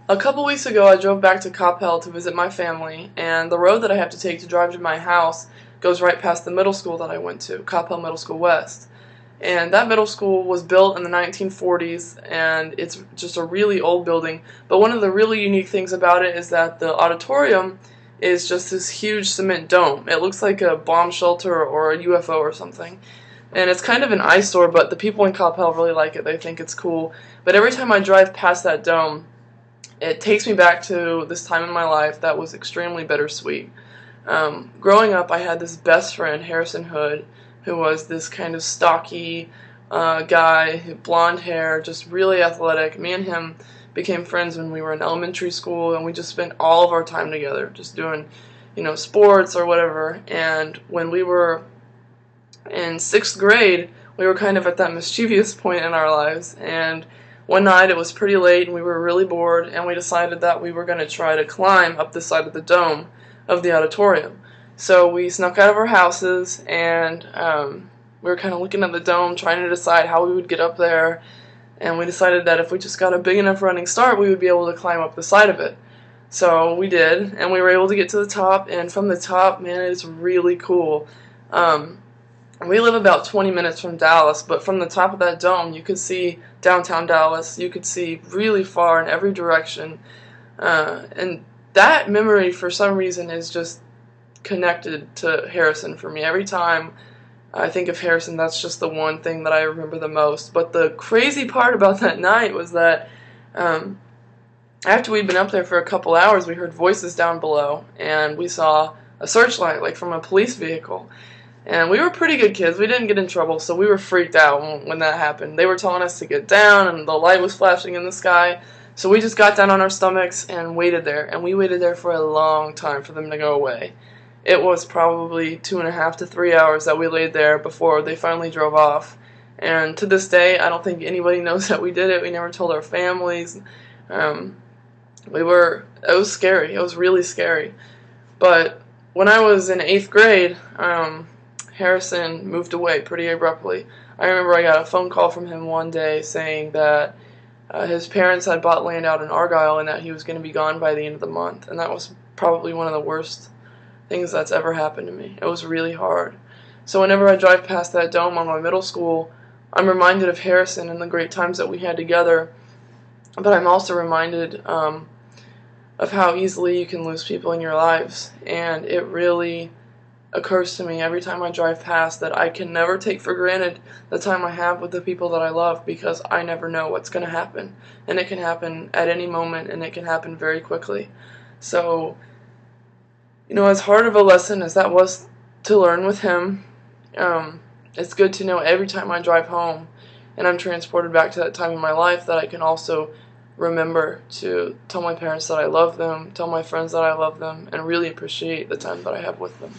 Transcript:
A couple weeks ago, I drove back to Coppell to visit my family, and the road that I have to take to drive to my house goes right past the middle school that I went to, Coppell Middle School West. And that middle school was built in the 1940s, and it's just a really old building. But one of the really unique things about it is that the auditorium is just this huge cement dome. It looks like a bomb shelter or a UFO or something. And it's kind of an eyesore, but the people in Coppell really like it. They think it's cool. But every time I drive past that dome, it takes me back to this time in my life that was extremely bittersweet. Growing up, I had this best friend, Harrison Hood, who was this kind of stocky guy, blonde hair, just really athletic. Me and him became friends when we were in elementary school, and we just spent all of our time together, just doing, sports or whatever. And when we were in 6th grade, we were kind of at that mischievous point in our lives, and one night it was pretty late and we were really bored, and we decided that we were going to try to climb up the side of the dome of the auditorium. So we snuck out of our houses, and we were kind of looking at the dome, trying to decide how we would get up there, and we decided that if we just got a big enough running start, we would be able to climb up the side of it. So we did, and we were able to get to the top, and from the top, man, it's really cool. We live about 20 minutes from Dallas, but from the top of that dome, you could see downtown Dallas. You could see really far in every direction. And that memory, for some reason, is just connected to Harrison for me. Every time I think of Harrison, that's just the one thing that I remember the most. But the crazy part about that night was that after we'd been up there for a couple hours, we heard voices down below, and we saw a searchlight, like from a police vehicle. And we were pretty good kids. We didn't get in trouble, so we were freaked out when that happened. They were telling us to get down, and the light was flashing in the sky. So we just got down on our stomachs and waited there. And we waited there for a long time for them to go away. It was probably 2.5 to 3 hours that we laid there before they finally drove off. And to this day, I don't think anybody knows that we did it. We never told our families. It was scary. It was really scary. But when I was in 8th grade, Harrison moved away pretty abruptly. I remember I got a phone call from him one day saying that his parents had bought land out in Argyle and that he was going to be gone by the end of the month. And that was probably one of the worst things that's ever happened to me. It was really hard. So whenever I drive past that dome on my middle school, I'm reminded of Harrison and the great times that we had together. But I'm also reminded of how easily you can lose people in your lives. And it really occurs to me every time I drive past that I can never take for granted the time I have with the people that I love, because I never know what's going to happen. And it can happen at any moment, and it can happen very quickly. So, as hard of a lesson as that was to learn with him, it's good to know every time I drive home and I'm transported back to that time in my life that I can also remember to tell my parents that I love them, tell my friends that I love them, and really appreciate the time that I have with them.